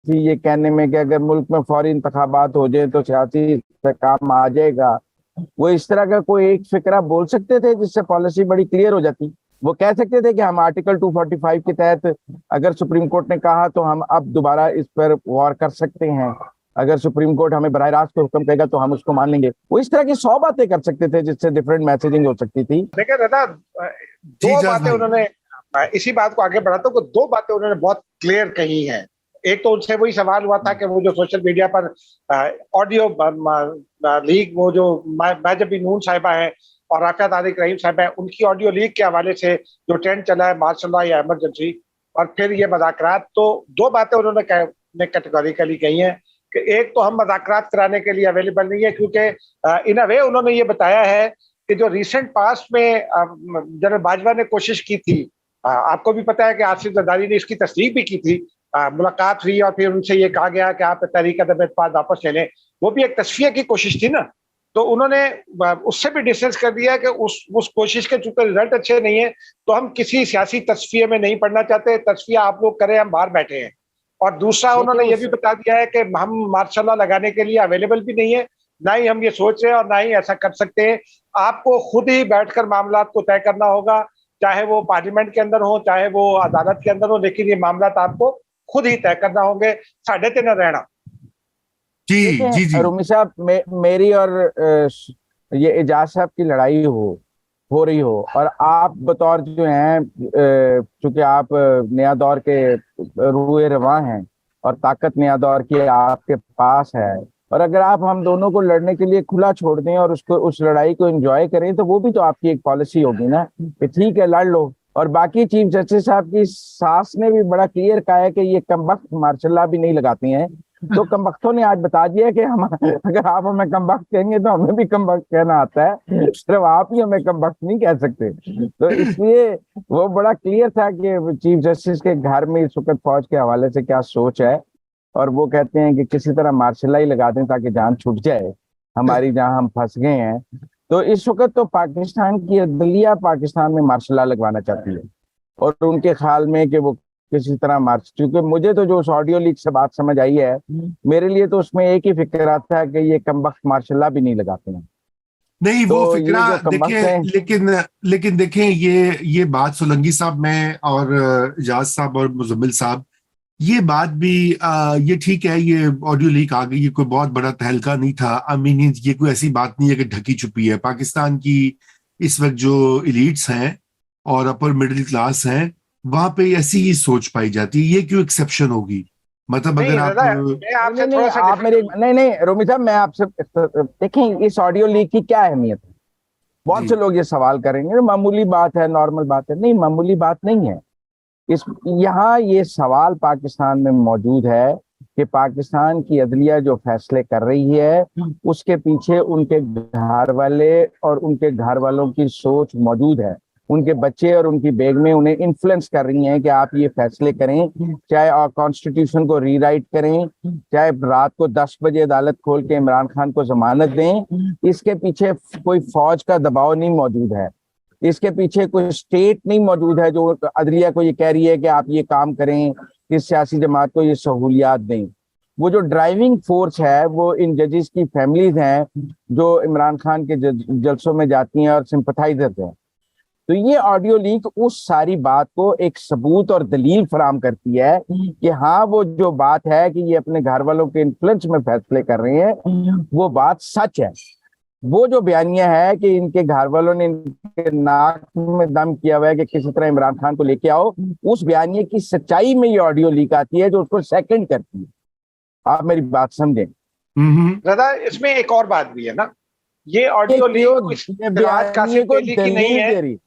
S3: थी ये कहने में कि अगर मुल्क में फौरी इंतखाबात हो जाए तो सियासी काम आ जाएगा? वो इस तरह का कोई एक फिक्रा बोल सकते थे जिससे पॉलिसी बड़ी क्लियर हो जाती। वो कह सकते थे कि हम आर्टिकल 245 के तहत अगर सुप्रीम कोर्ट ने कहा तो हम अब दोबारा इस पर गौर कर सकते हैं, अगर सुप्रीम कोर्ट हमें बराह रास्त हुक्म कहेगा तो हम उसको मान लेंगे। वो इस तरह की 100 बातें कर सकते थे जिससे डिफरेंट मैसेजिंग हो सकती थी।
S2: देखिए दादा, दो बातें उन्होंने, इसी बात को आगे बढ़ाता हूँ, 2 बातें उन्होंने बहुत क्लियर कही हैं। एक तो उनसे वही सवाल हुआ था कि वो जो सोशल मीडिया पर ऑडियो लीक, वो जो महजबी नून साहिबा है और राफिया तारिक रहीम साहब है, उनकी ऑडियो लीक के हवाले से जो ट्रेंड चला है मार्शल लॉ या इमरजेंसी और फिर ये मज़ाकरात, तो 2 बातें उन्होंने कैटेगोरिकली कही हैं कि एक तो हम मज़ाकरात कराने के लिए अवेलेबल नहीं है, क्योंकि इन अ वे उन्होंने ये बताया है कि जो रिसेंट पास्ट में जनरल बाजवा ने कोशिश की थी, आपको भी पता है कि आसिफ जरदारी ने इसकी तस्दीक भी की थी, मुलाकात हुई और फिर उनसे ये कहा गया कि आप तहरीक अदम इत्तेफाक वापस ले लें, वो भी एक तस्फिया की कोशिश थी ना। तो उन्होंने उससे भी डिस्टेंस कर दिया कि उस कोशिश के चूंकि रिजल्ट अच्छे नहीं है तो हम किसी सियासी तस्फिये में नहीं पड़ना चाहते, तस्फिया आप लोग करें, हम बाहर बैठे हैं। और दूसरा उन्होंने ये भी बता दिया है कि हम मार्शल लॉ लगाने के लिए अवेलेबल भी नहीं है, ना ही हम ये सोच रहे हैं और ना ही ऐसा कर सकते हैं। आपको खुद ही बैठकर मामलात को तय करना होगा, चाहे वो पार्लियामेंट के अंदर हो चाहे वो अदालत के अंदर हो, लेकिन ये मामलात आपको खुद ही तय करना होंगे, साढ़े ते न रहना।
S3: जी रूमी साहब, मेरी और ये एजाज साहब की लड़ाई हो रही हो और आप बतौर जो हैं, चूंकि आप नया दौर के रूए रवां हैं और ताकत नया दौर की आपके पास है, और अगर आप हम दोनों को लड़ने के लिए खुला छोड़ दें और उस लड़ाई को एंजॉय करें तो वो भी तो आपकी एक पॉलिसी होगी ना कि ठीक है लड़ लो। और बाकी चीफ जस्टिस साहब की सास ने भी बड़ा क्लियर कहा है कि ये कमबख्त मार्शल लॉ भी नहीं लगाती हैं, तो कमबख्तों ने आज बता दिया कि हम, अगर आप हमें कमबख्त कहेंगे तो हमें भी कमबख्त कहना आता है, सिर्फ आप ही हमें कमबख्त नहीं कह सकते। तो इसलिए वो बड़ा क्लियर था कि चीफ जस्टिस के घर में इस वक्त फौज के हवाले से क्या सोच है, और वो कहते हैं कि किसी तरह मार्शल ही लगा दें ताकि जान छूट जाए हमारी, जहां हम फंस गए हैं। तो इस वक्त तो पाकिस्तान की अदलिया पाकिस्तान में मार्शल लगवाना चाहती है, और उनके ख्याल में कि वो किसी तरह मार्च, क्योंकि मुझे तो जो उस ऑडियो लीक से बात समझ आई है, मेरे लिए तो उसमें एक ही फिक्र आता है कि ये कमबख्त मार्शल भी नहीं लगाते हैं।
S1: नहीं
S3: तो
S1: वो
S3: ये
S1: फिक्रा
S3: जो कमबख्त
S1: देखिए,
S3: हैं,
S1: लेकिन देखें, ये बात सोलंकी साहब में और इजाज साहब और मुजम्मिल साहब, ये बात भी ये ठीक है, ये ऑडियो लीक आ गई, ये कोई बहुत बड़ा तहलका नहीं था। आई मीन ये कोई ऐसी बात नहीं है कि ढकी छुपी है। पाकिस्तान की इस वक्त जो इलीट्स हैं और अपर मिडिल क्लास हैं, वहां पे ऐसी ही सोच पाई जाती है। ये क्यों एक्सेप्शन होगी? मतलब
S2: नहीं
S1: अगर आप
S2: रजा, मैं आपसे
S3: नहीं
S2: थोड़ा
S3: नहीं,
S2: सा
S3: आप मेरे,
S2: डिफरेंट।
S3: नहीं नहीं रोमी साहब, मैं आपसे देखें इस ऑडियो लीक की क्या अहमियत है। बहुत से
S1: जी
S3: लोग ये सवाल करेंगे मामूली बात है, नॉर्मल बात है। नहीं, मामूली बात नहीं है। इस यहाँ ये सवाल पाकिस्तान में मौजूद है कि पाकिस्तान की अदलिया जो फैसले कर रही है, उसके पीछे उनके घर वाले और उनके घर वालों की सोच मौजूद है। उनके बच्चे और उनकी बेगमें उन्हें इन्फ्लुएंस कर रही हैं कि आप ये फैसले करें, चाहे कॉन्स्टिट्यूशन को रीराइट करें, चाहे रात को 10 बजे अदालत खोल के इमरान खान को जमानत दें। इसके पीछे कोई फौज का दबाव नहीं मौजूद है, इसके पीछे कोई स्टेट नहीं मौजूद है जो अदलिया को ये कह रही है कि आप ये काम करें, इस सियासी जमात को ये सहूलियात दें। वो जो ड्राइविंग फोर्स है वो इन जजेस की फैमिलीज हैं जो इमरान खान के जलसों में जाती हैं और सिंपथाइजर्स हैं। तो ये ऑडियो लीक उस सारी बात को एक सबूत और दलील फराम करती है कि हाँ, वो जो बात है कि ये अपने घर वालों के इन्फ्लुएंस में फैसले कर रहे हैं, वो बात सच है। वो जो बयानिया है कि इनके घर वालों ने इनके नाक में दम किया हुआ है कि किसी तरह इमरान खान को लेके आओ, उस बयानिए की सच्चाई में ये ऑडियो लीक आती है जो उसको सेकंड करती है। आप मेरी बात समझें।
S2: रजा, इसमें एक और बात भी है ना, ये ऑडियो लीक सिराज कासिम तेली की नहीं है।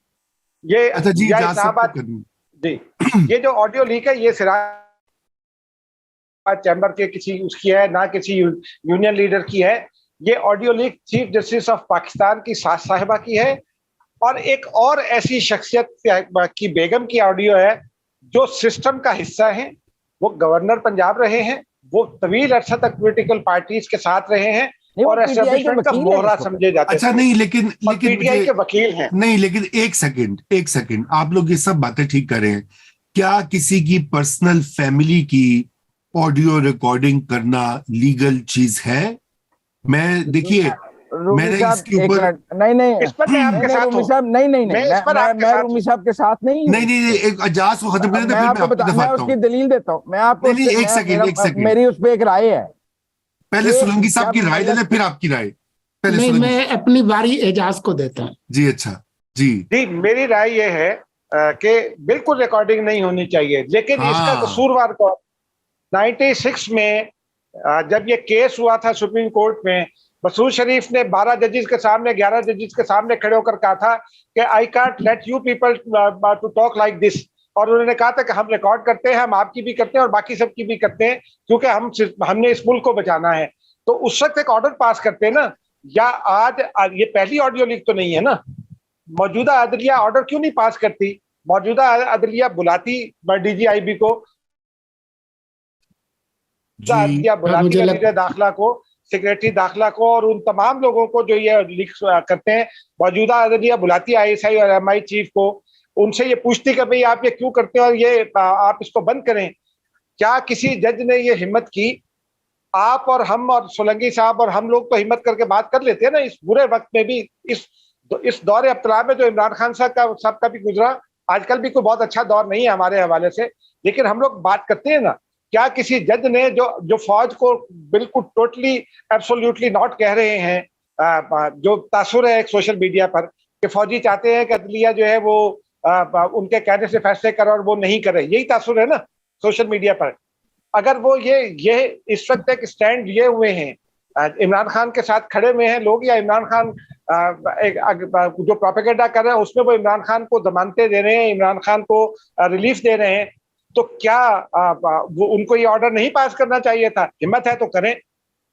S2: ये
S1: अच्छा जी,
S2: या
S1: जा
S2: इस्लामाबाद
S1: सकते
S2: जी, ये जो ऑडियो लीक है ये सिराज चैम्बर के किसी उसकी है ना, किसी यूनियन लीडर की है। ये audio leak chief justice of Pakistan की सास साहिबा की है, और एक और ऐसी शख्सियत की बेगम की ऑडियो है जो सिस्टम का हिस्सा है। वो गवर्नर पंजाब रहे हैं, वो तवील अरसा तक पॉलिटिकल पार्टीज के साथ रहे हैं और एस्टेब्लिशमेंट का मोहरा समझे जाते
S1: अच्छा
S2: थे।
S1: नहीं, लेकिन
S2: पीटीआई के वकील हैं।
S1: नहीं, लेकिन एक सेकंड, आप लोग ये सब बातें ठीक कर रहे हैं, क्या किसी की पर्सनल फैमिली की ऑडियो रिकॉर्डिंग करना लीगल चीज है? मैं देखिए, मैंने इसके ऊपर
S3: नहीं
S2: इस पर मैं आपके साथ हूं।
S3: साहब, नहीं मैं रूमी साहब के साथ नहीं हूं।
S1: नहीं, एक अजाज को खत्म करें तो फिर मैं आपको
S3: मैं
S1: दफाता
S3: उसकी
S1: हूं।
S3: दलील देता हूं। मैं आपको
S1: नहीं, एक सेकंड,
S3: मेरी उस पर एक राय है।
S1: पहले सोलंकी साहब की राय ले ले, फिर आपकी राय। पहले
S4: नहीं,
S1: सोलंकी।
S4: मैं अपनी बारी एजाज को देता हूं।
S1: जी अच्छा, जी
S2: जी, मेरी राय ये है कि बिल्कुल रिकॉर्डिंग नहीं होनी चाहिए, लेकिन इसका कसूरवार कौन? 96 में जब ये केस हुआ था सुप्रीम कोर्ट में, मसूद शरीफ ने 12 जजेस के सामने, 11 जजेस के सामने खड़े होकर कहा था कि I can't let you people to talk like this. और उन्होंने कहा था कि हम रिकॉर्ड करते हैं, हम आपकी भी करते हैं और बाकी सबकी भी करते हैं, क्योंकि हमने इस मुल्क को बचाना है। तो उस वक्त एक ऑर्डर पास करते हैं ना, या आज ये पहली ऑडियो लीक तो नहीं है ना। मौजूदा अदलिया ऑर्डर क्यों नहीं पास करती? मौजूदा अदलिया बुलाती डीजीआईबी को, बुलाती वजीर दाखिला को, सेक्रेटरी दाखिला को, और उन तमाम लोगों को जो ये लीक करते हैं। मौजूदा अदलिया बुलाती आईएसआई और एमआई चीफ को, उनसे ये पूछती कि भाई आप ये क्यों करते हैं और ये आप इसको बंद करें। क्या किसी जज ने ये हिम्मत की? आप और हम और सोलंकी साहब और हम लोग तो हिम्मत करके बात कर लेते हैं ना, इस बुरे वक्त में भी, इस दौर अब्तला में जो इमरान खान साहब का भी गुजरा। आजकल भी कोई बहुत अच्छा दौर नहीं है हमारे हवाले से, लेकिन हम लोग बात करते हैं ना। क्या किसी जज ने जो फौज को बिल्कुल टोटली एब्सोल्युटली नॉट कह रहे हैं, जो तासुर है एक सोशल मीडिया पर कि फौजी चाहते हैं कि अदलिया जो है वो उनके कहने से फैसले करे और वो नहीं करे, यही तासुर है ना सोशल मीडिया पर। अगर वो ये इस वक्त एक स्टैंड लिए हुए हैं, इमरान खान के साथ खड़े हुए हैं लोग, या इमरान खान जो प्रोपेगेंडा कर रहे हैं उसमें वो इमरान खान को जमानतें दे रहे हैं, इमरान खान को रिलीफ दे रहे हैं, तो क्या वो उनको ये ऑर्डर नहीं पास करना चाहिए था? हिम्मत है तो करें,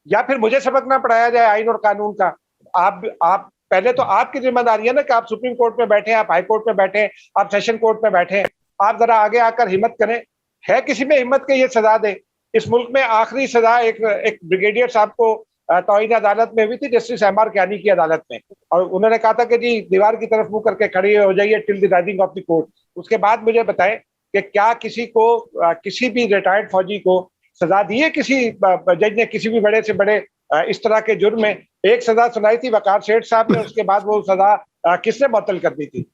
S2: या फिर मुझे सबक ना पढ़ाया जाए आइन और कानून का। आप पहले तो आपकी जिम्मेदारी है ना कि आप सुप्रीम कोर्ट में बैठे, आप हाई कोर्ट में बैठे, आप सेशन कोर्ट में बैठे, आप जरा आगे आकर हिम्मत करें। है किसी में हिम्मत के ये सजा दे? इस मुल्क में आखिरी सजा एक ब्रिगेडियर साहब को तौहीन अदालत में हुई थी, जस्टिस एम.आर. कियानी की अदालत में, और उन्होंने कहा था कि जी दीवार की तरफ मुंह करके खड़े हो जाइए till the rising of the court. उसके बाद मुझे बताएं कि क्या किसी को किसी भी रिटायर्ड फौजी को सजा दी है किसी जज ने, किसी भी बड़े से बड़े इस तरह के जुर्म में? एक सजा सुनाई थी वकार सेठ साहब ने, उसके बाद वो सजा किसने मुअत्तल कर दी थी?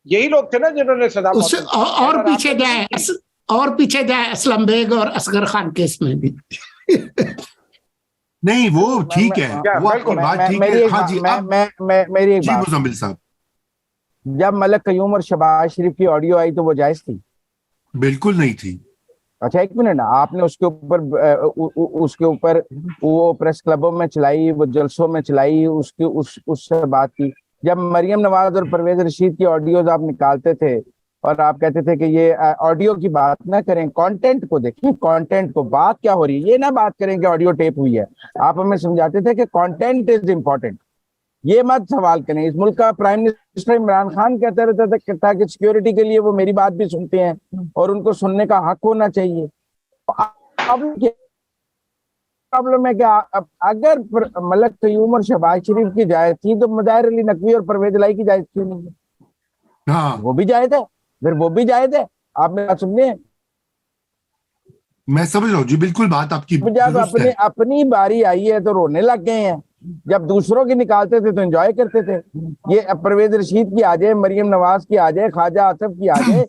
S2: यही लोग थे ना जिन्होंने सजा
S4: उससे और पीछे जाए, और पीछे जाए असलम बेग और असगर खान केस में भी।
S1: नहीं वो ठीक है, वो आपकी बात ठीक है। हाँ जी,
S3: मेरी एक
S1: जी
S3: बात,
S1: मुज़म्मिल साहब,
S3: जब मलक कयूम और शहबाज शरीफ की ऑडियो आई तो वो जायज थी?
S1: बिल्कुल नहीं थी।
S3: अच्छा एक मिनट ना, आपने उसके ऊपर वो प्रेस क्लबों में चलाई, वो जलसों में चलाई, उससे बात की। जब मरियम नवाज और परवेज रशीद की ऑडियोज आप निकालते थे और आप कहते थे कि ये ऑडियो की बात ना करें, कंटेंट को देखें, कंटेंट को, बात क्या हो रही है, ये ना बात करें कि ऑडियो टेप हुई है। आप हमें समझाते थे कि कंटेंट इज इंपॉर्टेंट, ये मत सवाल करें। इस मुल्क का प्राइम मिनिस्टर इमरान खान कहता रहता था कि सिक्योरिटी के लिए वो मेरी बात भी सुनते हैं और उनको सुनने का हक होना चाहिए। अब प्रॉब्लम है कि अगर मलक कयूम और शहबाज शरीफ की जायज थी तो मुदाहिर अली नकवी और परवेज लाई की जायज क्यों नहीं है?
S1: हाँ
S3: वो भी जायज है, फिर वो भी जायज है। आप मेरी बात सुनिए,
S1: मैं समझ रहा हूँ जी, बिल्कुल बात आपकी
S3: जब अपनी बारी आई है तो रोने लग गए हैं, जब दूसरों की निकालते थे तो एंजॉय करते थे। ये परवेज रशीद की आ जाए, मरियम नवाज की आ जाए, ख्वाजा आसिफ की आ जाए,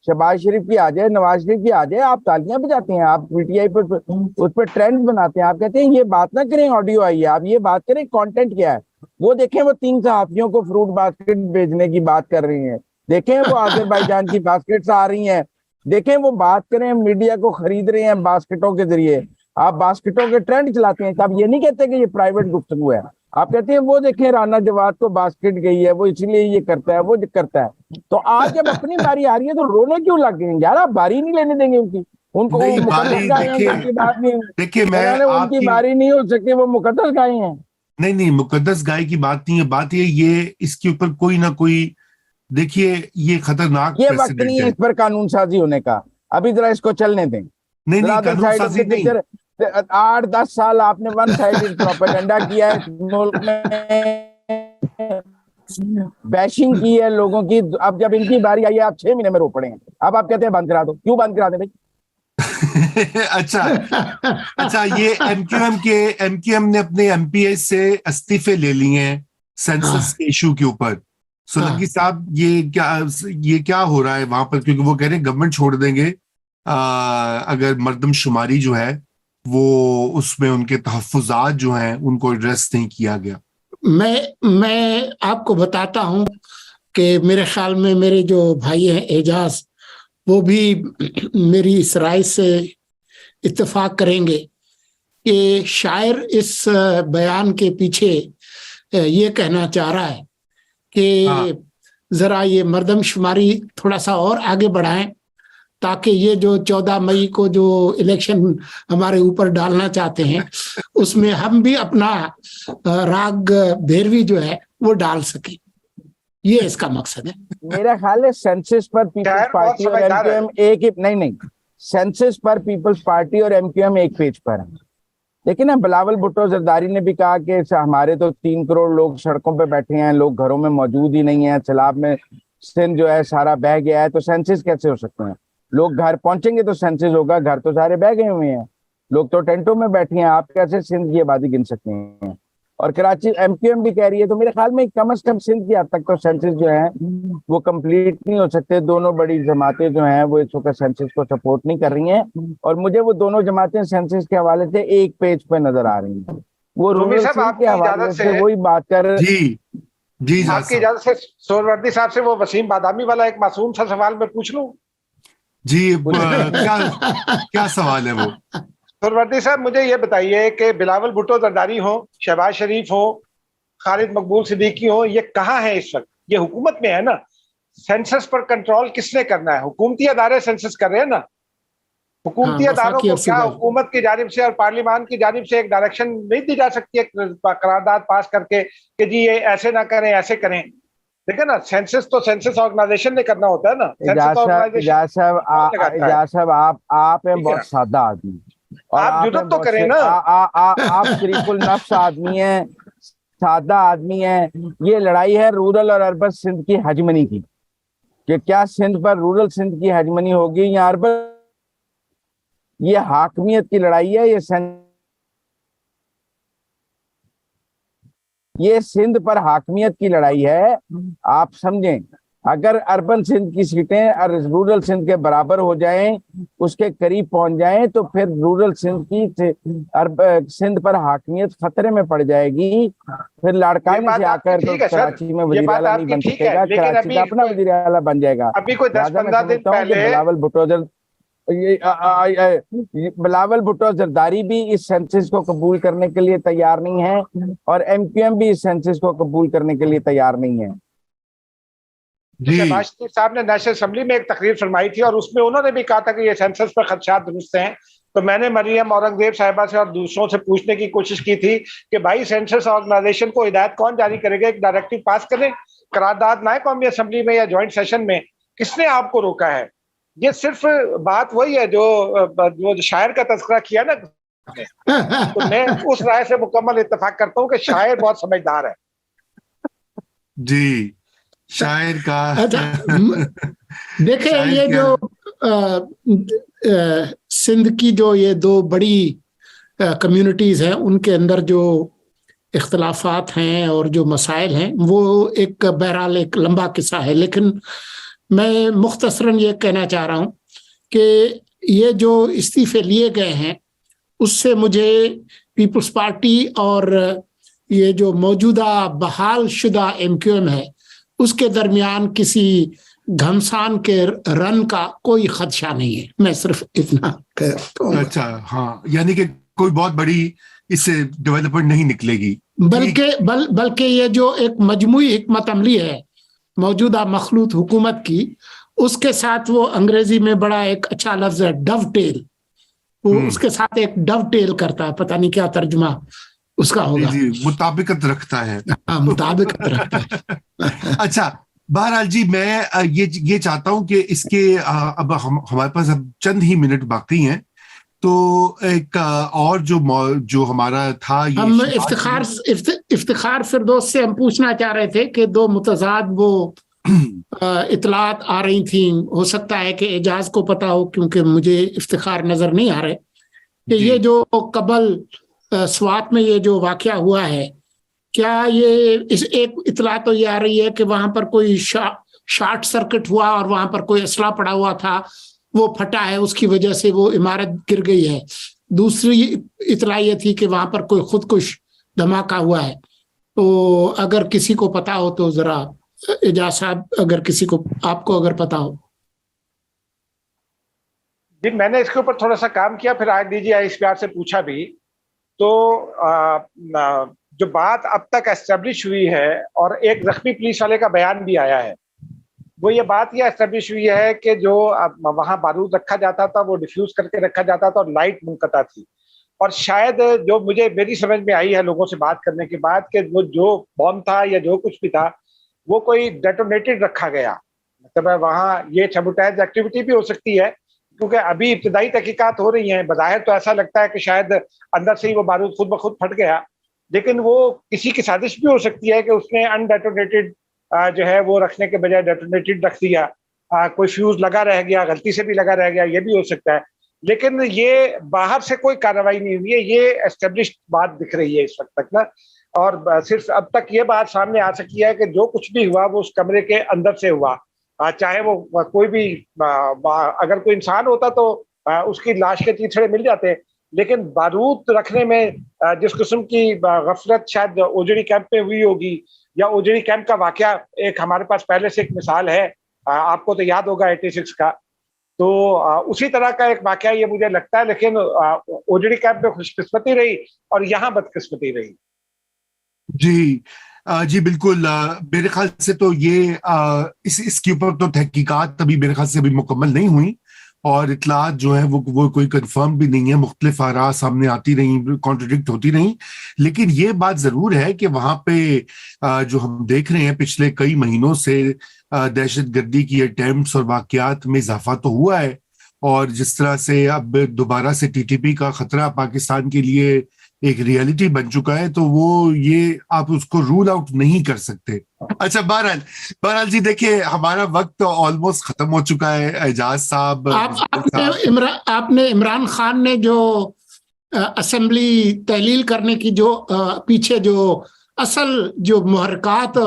S3: शहबाज शरीफ की आ जाए, नवाज शरीफ की आ जाए, आप तालियां बजाते हैं, आप पीटीआई पर उस पर ट्रेंड बनाते हैं। आप कहते हैं ये बात ना करें ऑडियो आई है, आप ये बात करें कंटेंट क्या है। वो देखें, वो 3 सहाफियों को फ्रूट बास्केट भेजने की बात कर रही हैं, देखें वो आज़रबाईजान की बास्केट्स आ रही हैं, देखें वो बात करें, मीडिया को खरीद रहे हैं बास्केटों के जरिए। आप बास्केटों के ट्रेंड चलाते हैं, आप ये नहीं कहते कि ये प्राइवेट गुफ्तगू है। आप कहते हैं वो देखें राना जवाद को बास्केट गई है, वो इसलिए ये करता है, वो करता है। तो आज जब अपनी बारी आ रही है तो रोने क्यों लग गए यार? आप बारी नहीं लेने देंगे उनको
S1: नहीं,
S3: मुकद्दस गाय हैं, उनकी बात नहीं,
S1: देखिए मैं
S3: उनकी बारी नहीं हो सकती, वो मुकद्दस गाय हैं।
S1: नहीं, मुकद्दस गाय की बात नहीं है, बात ये इसके ऊपर कोई ना कोई, देखिए ये खतरनाक
S3: ये वक्त नहीं है इस पर कानून साजी होने का, अभी जरा इसको चलने दें।
S1: नहीं, कानून साजी नहीं।
S3: 8-10 साल आपने वन साइडेड प्रोपेगेंडा किया है मुल्क में, बैशिंग की है लोगों की। अब जब इनकी बारी आई है, आप 6 महीने में रो पड़े हैं। अब आप कहते हैं बंद करा दो, क्यों बंद करा दें भाई?
S1: अच्छा, ये एमक्यूएम ने अपने एमपीए से इस्तीफे ले लिए हैं सेंसस के इशू के ऊपर। सोलंकी साहब, ये क्या हो रहा है वहां पर? क्योंकि वो कह रहे हैं गवर्नमेंट छोड़ देंगे अगर मर्दमशुमारी जो है वो उसमें उनके तहफ्फुजात जो हैं उनको एड्रेस नहीं किया गया।
S4: मैं आपको बताता हूं कि मेरे ख्याल में मेरे जो भाई हैं एजाज, वो भी मेरी इस राय से इत्तेफाक करेंगे कि शायर इस बयान के पीछे ये कहना चाह रहा है कि जरा ये मर्दमशुमारी थोड़ा सा और आगे बढ़ाएं, ताकि ये जो 14 मई को जो इलेक्शन हमारे ऊपर डालना चाहते हैं उसमें हम भी अपना राग भैरवी जो है वो डाल सके। ये इसका मकसद है।
S3: मेरा ख्याल है सेंसस पर पीपल्स पार्टी और एमक्यूएम एक ही नहीं, सेंसस पर पीपल्स पार्टी और एमक्यूएम एक पेज पर है। लेकिन ना बिलावल भुट्टो जरदारी ने भी कहा कि हमारे तो 3 करोड़ लोग सड़कों पे बैठे हैं, लोग घरों में मौजूद ही नहीं है, सैलाब में सिंध जो है सारा बह गया है, तो सेंसस कैसे हो सकते हैं? लोग घर पहुंचेंगे तो सेंसस होगा, घर तो सारे बह गए हुए हैं, लोग तो टेंटों में बैठे हैं, आप कैसे सिंध की आबादी गिन सकते हैं? और कराची एमक्यूएम भी कह रही है, तो मेरे ख्याल में कम से कम सिंध की हद तक तो सेंसस जो है वो कंप्लीट नहीं हो सकते। दोनों बड़ी जमातें जो हैं वो इस वक्त सेंसस को सपोर्ट नहीं कर रही हैं, और मुझे वो दोनों जमातें सेंसस के हवाले से एक पेज पे नजर आ रही हैं। वो रूरल के हवाले से वही बात कर।
S1: जी
S2: आपकी इजाजत से सोहरवर्दी साहब से वो वसीम बादामी वाला एक मासूम सा सवाल मैं पूछ लूं?
S1: जी, क्या सवाल है वो?
S2: सोहरवर्दी साहब, मुझे ये बताइए कि बिलावल भुट्टो जरदारी हो, शहबाज शरीफ हो, खालिद मकबूल सिद्दीकी हो, ये कहाँ है इस वक्त? ये हुकूमत में है ना। सेंसस पर कंट्रोल किसने करना है? हुकूमती अदारे सेंसस कर रहे हैं ना। हुकूमती अदारों को क्या हुकूमत की जानिब से और पार्लियामान की जानिब से एक डायरेक्शन नहीं दी जा सकती है करारदाद पास करके कि जी ये ऐसे ना करें ऐसे करें? देखिए ना, सेंसस तो सेंसस ऑर्गेनाइजेशन ने करना होता है ना।
S3: इजाज साहब आप हैं बहुत सादा आदमी, और
S2: आप जुर्रत तो करें ना।
S3: आप शरीफुल नफ्स आदमी हैं, सादा आदमी है। ये लड़ाई है रूरल और अर्बन सिंध की हजमनी की, कि क्या सिंध पर रूरल सिंध की हजमनी होगी या अर्बन। ये हाकमियत की लड़ाई है, ये सिंध पर हाकमियत की लड़ाई है। आप समझें, अगर अर्बन सिंध की सीटें और रूरल सिंध के बराबर हो जाएं, उसके करीब पहुंच जाएं, तो फिर रूरल सिंध की सिंध पर हाकमियत खतरे में पड़ जाएगी। फिर लाड़कानी से आकर तो कराची में वजीर आला नहीं बन सकेगा, कराची का अपना वजीर आला बन जाएगा।
S2: अभी कोई 10-15 दिन पहले
S3: बिलावल भुट्टो जरदारी भी इस सेंसस को कबूल करने के लिए तैयार नहीं है, और एमक्यूएम भी इस सेंसस को कबूल करने के लिए तैयार नहीं है।
S2: शहबाज शरीफ साहब ने नेशनल असेंबली में एक तकरीर फरमाई थी, और उसमें उन्होंने भी कहा था कि ये सेंसस पर खदशात दुरुस्त हैं। तो मैंने मरियम औरंगजेब साहिबा से और दूसरों से पूछने की कोशिश की थी कि भाई सेंसस ऑर्गेनाइजेशन को हिदायत कौन जारी करेगा, एक डायरेक्टिव पास करें, करारदाद ना कौमी असेंबली में या ज्वाइंट सेशन में, किसने आपको रोका है? ये सिर्फ बात वही है जो शायर का तस्करा किया ना, तो मैं उस राय से मुकम्मल इत्तेफाक करता हूँ कि शायर बहुत समझदार है
S1: जी। शायर का
S4: देखे ये जो सिंध की जो ये दो बड़ी कम्युनिटीज हैं, उनके अंदर जो इख्तलाफात हैं और जो मसाइल हैं, वो एक बहरहाल एक लंबा किस्सा है। लेकिन मैं मुख्तसरन ये कहना चाह रहा हूं कि ये जो इस्तीफे लिए गए हैं, उससे मुझे पीपल्स पार्टी और ये जो मौजूदा बहाल शुदा एमक्यूएम है, उसके दरमियान किसी घमसान के रन का कोई खदशा नहीं है। मैं सिर्फ इतना कहूंगा।
S1: अच्छा, हाँ, यानी कि कोई बहुत बड़ी इससे डेवलपमेंट नहीं निकलेगी,
S4: बल्कि ये जो एक मजमूई हिकमत अमली है मौजूदा मखलूत हुकूमत की, उसके साथ वो अंग्रेजी में बड़ा एक अच्छा लफ्ज है डवटेल, वो उसके साथ एक डवटेल करता है, पता नहीं क्या तर्जुमा उसका होगा।
S1: जी, मुताबिकत रखता है।
S4: मुताबिकत रखता है।
S1: अच्छा, बहरहाल जी, मैं ये चाहता हूं कि इसके अब हमारे पास अब चंद ही मिनट बाकी हैं, तो एक और जो हमारा था,
S4: हम इफ्तिखार फिरदौस से हम पूछना चाह रहे थे कि दो मुतजाद वो इतलात आ रही थी, हो सकता है कि एजाज को पता हो, क्योंकि मुझे इफ्तिखार नजर नहीं आ रहे, कि ये जो कबल स्वात में ये जो वाकया हुआ है, क्या ये इस एक इतला तो ये आ रही है कि वहां पर कोई शॉर्ट सर्किट हुआ और वहां पर कोई असला पड़ा हुआ था, वो फटा है, उसकी वजह से वो इमारत गिर गई है। दूसरी इतला ये थी कि वहां पर कोई खुदकुश धमाका हुआ है। तो अगर किसी को पता हो तो जरा एजाज साहब, अगर किसी को आपको अगर पता हो।
S2: जी, मैंने इसके ऊपर थोड़ा सा काम किया, फिर आज DGI से पूछा भी। तो जो बात अब तक एस्टेब्लिश हुई है, और एक जख्मी पुलिस वाले का बयान भी आया है, वो ये बात ये एस्टेब्लिश हुई है कि जो वहां बारूद रखा जाता था वो डिफ्यूज करके रखा जाता था और लाइट मुनक़ता थी। और शायद जो मेरी समझ में आई है लोगों से बात करने के बाद, कि वो जो बॉम्ब था या जो कुछ भी था, वो कोई डेटोनेटेड रखा गया। मतलब वहाँ ये सैबोटेज एक्टिविटी भी हो सकती है, क्योंकि अभी इब्तदाई तहकीकात हो रही हैं। बज़ाहिर तो ऐसा लगता है कि शायद अंदर से ही वो बारूद खुद ब खुद फट गया, लेकिन वो किसी की साजिश भी हो सकती है कि उसने अनडेटोनेटेड जो है वो रखने के बजाय डेटोनेटेड रख दिया, कोई फ्यूज लगा रह गया, गलती से भी लगा रह गया, ये भी हो सकता है। लेकिन ये बाहर से कोई कार्रवाई नहीं हुई है, ये एस्टेब्लिश्ड बात दिख रही है इस वक्त तक ना। और सिर्फ अब तक ये बात सामने आ सकी है कि जो कुछ भी हुआ वो उस कमरे के अंदर से हुआ, चाहे वो कोई भी अगर कोई इंसान होता तो उसकी लाश के तीसरे मिल जाते, लेकिन बारूद रखने में जिस किस्म की गफलत शायद ओजड़ी कैंप में हुई होगी, या ओजड़ी कैंप का वाकया एक हमारे पास पहले से एक मिसाल है, आपको तो याद होगा 86 का, तो उसी तरह का एक वाकया ये मुझे लगता है। लेकिन ओजड़ी कैंप में खुशकिस्मती रही और यहाँ बदकिस्मती रही।
S1: जी जी बिल्कुल। मेरे ख्याल से तो ये इसके ऊपर तो तहकीकात अभी मेरे ख्याल से अभी मुकम्मल नहीं हुई, और इतलात जो है वो कोई कंफर्म भी नहीं है, मुख्तलिफ आरा सामने आती रही, कॉन्ट्रडिक्ट होती रही। लेकिन ये बात जरूर है कि वहां पे जो हम देख रहे हैं पिछले कई महीनों से दहशतगर्दी की अटेम्प्ट्स और वाकयात में इजाफा तो हुआ है, और जिस तरह से अब दोबारा से टीटीपी का खतरा पाकिस्तान के लिए एक रियलिटी बन चुका है, तो वो ये आप उसको रूल आउट नहीं कर सकते। अच्छा, बहरहाल जी, देखिए हमारा वक्त ऑलमोस्ट खत्म हो चुका है। एजाज साहब,
S4: आपने इमरान खान ने जो असेंबली तहलील करने की जो पीछे जो असल जो मुहर्रकात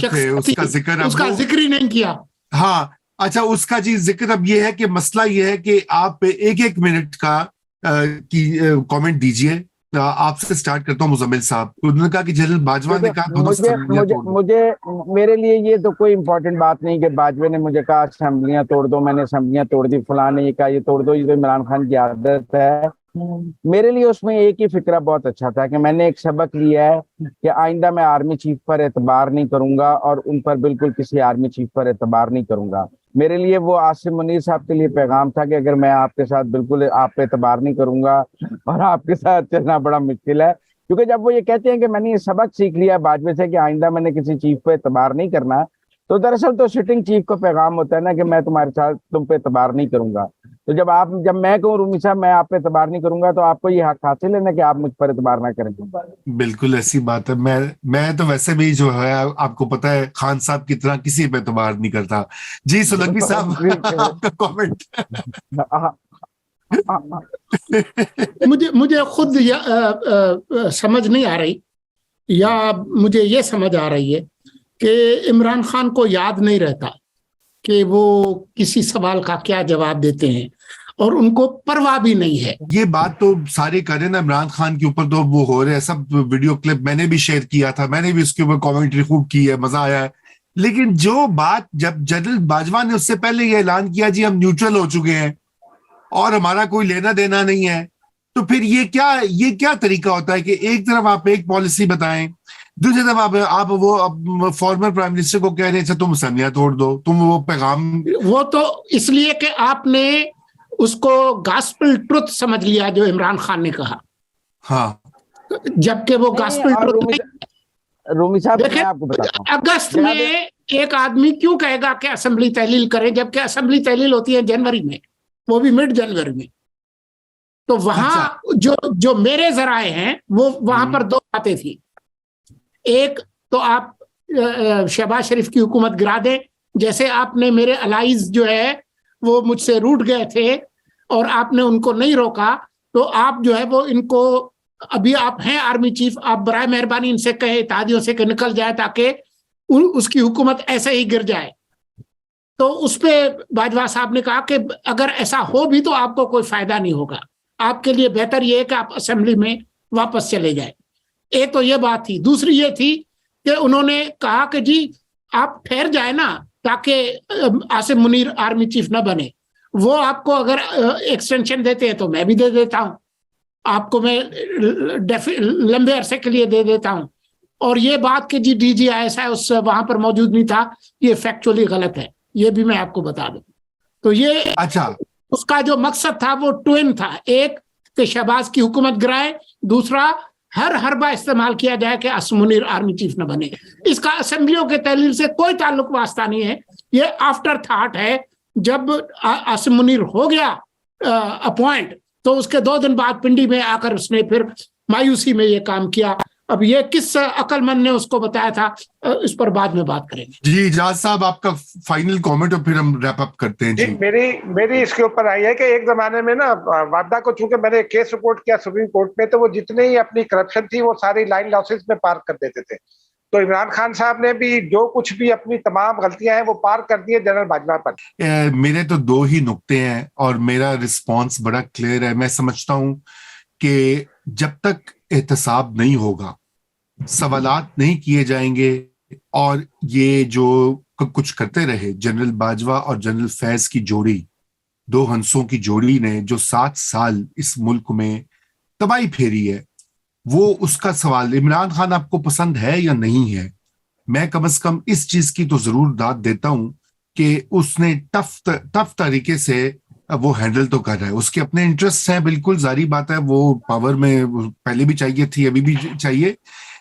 S1: थे उसका जिक्र
S4: ही नहीं किया।
S1: हाँ, अच्छा, उसका जी जिक्र अब ये है कि मसला ये है कि आप एक मिनट का कमेंट दीजिए। आपसे स्टार्ट करता हूँ मुजम्मिल साहब। उन्होंने कहा कि जनरल बाजवा ने कहा
S3: मुझे मेरे लिए ये तो कोई इम्पोर्टेंट बात नहीं कि बाजवा ने मुझे कहा असेंबलियां तोड़ दो, मैंने असेंबलियां तोड़ दी, फलां ने ये कहा ये तोड़ दो, ये तो इमरान खान की आदत है। मेरे लिए उसमें एक ही फिक्रा बहुत अच्छा था कि मैंने एक सबक लिया है कि आइंदा मैं आर्मी चीफ पर एतबार नहीं करूंगा और उन पर बिल्कुल किसी आर्मी चीफ पर एतबार नहीं करूंगा। मेरे लिए वो आसिम मुनीर साहब के लिए पैगाम था कि अगर मैं आपके साथ बिल्कुल आप पे एतबार नहीं करूंगा और आपके साथ चलना बड़ा मुश्किल है, क्योंकि जब वो ये कहते हैं कि मैंने ये सबक सीख लिया बाजवे से कि आइंदा मैंने किसी चीफ पे एतबार नहीं करना, तो दरअसल तो सिटिंग चीफ का पैगाम होता है ना कि मैं तुम्हारे साथ तुम पे एतबार नहीं करूंगा। तो जब मैं कहूँ रूमी साहब मैं आप पे एतबार नहीं करूंगा, तो आपको ये हक हासिल है ना कि आप मुझ पर एतबार ना करेंगे।
S1: बिल्कुल ऐसी बात है। मैं तो वैसे भी जो है आपको पता है खान साहब की तरह किसी पे एतबार नहीं करता। जी सोलंकी साहब, आपका कमेंट।
S4: मुझे खुद समझ नहीं आ रही, या मुझे ये समझ आ रही है कि इमरान खान को याद नहीं रहता कि वो किसी सवाल का क्या जवाब देते हैं, और उनको परवाह भी नहीं है।
S1: ये बात तो सारे करें ना, इमरान खान के ऊपर तो वो हो रहे हैं सब। वीडियो क्लिप मैंने भी शेयर किया था, मैंने भी उसके ऊपर कमेंट्री खूब की है, मजा आया है। लेकिन जो बात जब जनरल बाजवा ने उससे पहले ये ऐलान किया जी हम न्यूट्रल हो चुके हैं और हमारा कोई लेना देना नहीं है, तो फिर ये क्या तरीका होता है कि एक तरफ आप एक पॉलिसी बताएं, दूसरी तरफ आप वो फॉर्मर प्राइम मिनिस्टर को कह रहे हैं तुम असेंबलियां तोड़ दो, तुम वो पैगाम।
S4: वो तो इसलिए कि आपने उसको गॉस्पेल ट्रुथ समझ लिया जो इमरान खान ने कहा।
S1: हाँ,
S4: जबकि वो गॉस्पेल ट्रुथ।
S3: रूमी साहब मैं आपको बताता हूं,
S4: अगस्त में एक आदमी क्यों कहेगा कि असेंबली तहलील करें, जबकि असेंबली तहलील होती है जनवरी में, वो भी मिड जनवरी में। तो वहां जो मेरे जराए हैं वो वहां पर दो बातें थी। एक तो आप शहबाज शरीफ की हुकूमत गिरा दें, जैसे आपने मेरे अलाइज जो है वो मुझसे रूठ गए थे और आपने उनको नहीं रोका, तो आप जो है वो इनको, अभी आप हैं आर्मी चीफ, आप बराए मेहरबानी इनसे कहे इत्तेहादियों से कि निकल जाए ताकि उसकी हुकूमत ऐसे ही गिर जाए। तो उस पर बाजवा साहब ने कहा कि अगर ऐसा हो भी तो आपको कोई फायदा नहीं होगा, आपके लिए बेहतर ये है कि आप असेंबली में वापस चले जाए। एक तो ये बात थी। दूसरी ये थी कि उन्होंने कहा कि जी आप ठहर जाए ना ताकि आसिम मुनीर आर्मी चीफ ना बने। वो आपको अगर एक्सटेंशन देते हैं तो मैं भी दे देता हूं, आपको मैं लंबे अरसे के लिए दे देता हूं। और ये बात कि जी DGISI उस वहां पर मौजूद नहीं था, ये फैक्चुअली गलत है, ये भी मैं आपको बता दूं। तो ये
S1: अच्छा,
S4: उसका जो मकसद था वो ट्विन था, एक कि शहबाज की हुकूमत गिराए, दूसरा हर हरबा इस्तेमाल किया जाए कि आसिम मुनीर आर्मी चीफ न बने। इसका असेंबलियों के तहलील से कोई ताल्लुक वास्ता नहीं है, ये आफ्टर थॉट है। जब आसिम मुनीर हो गया अपॉइंट तो उसके 2 दिन बाद पिंडी में आकर उसने फिर मायूसी में ये काम किया। अब ये किस अक्लमंद ने उसको बताया था, इस पर बाद में बात करेंगे।
S1: जी इजाज साहब, आपका फाइनल कमेंट और फिर हम रैप अप करते हैं। जी
S2: मेरी इसके ऊपर आई है कि एक जमाने में ना वादा को, चूंकि मैंने केस रिपोर्ट किया सुप्रीम कोर्ट में, तो वो जितने ही अपनी करप्शन थी वो सारी लाइन लॉसेस में पार कर देते थे। तो इमरान खान साहब ने भी जो कुछ भी अपनी तमाम गलतियां हैं वो पार कर दी है जनरल बाजवा पर।
S1: मेरे तो 2 ही नुक्ते हैं और मेरा रिस्पॉन्स बड़ा क्लियर है। मैं समझता हूं कि जब तक एहतसाब नहीं होगा, सवालात नहीं किए जाएंगे और ये जो कुछ करते रहे जनरल बाजवा और जनरल फैज की जोड़ी, 2 हंसों की जोड़ी ने जो 7 साल इस मुल्क में तबाही फेरी है, वो उसका सवाल। इमरान खान आपको पसंद है या नहीं है, मैं कम से कम इस चीज की तो जरूर दाद देता हूं कि उसने टफ तरीके से अब वो हैंडल तो कर रहा है, उसके अपने इंटरेस्ट हैं, बिल्कुल जारी बात है, वो पावर में पहले भी चाहिए थी, अभी भी चाहिए,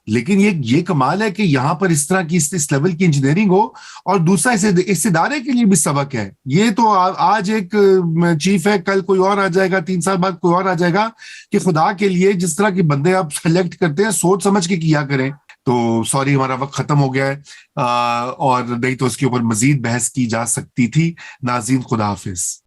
S1: लेकिन ये कमाल है कि यहाँ पर इस तरह की इस लेवल की इंजीनियरिंग हो। और दूसरा इस इदारे के लिए भी सबक है। ये तो आज एक चीफ है, कल कोई और आ जाएगा, 3 साल बाद कोई और आ जाएगा, कि खुदा के लिए जिस तरह के बंदे आप सेलेक्ट करते हैं सोच समझ के किया करें। तो सॉरी, हमारा वक्त खत्म हो गया है, और नहीं तो उसके ऊपर मजीद बहस की जा सकती थी। नाज़रीन, खुदा हाफिज।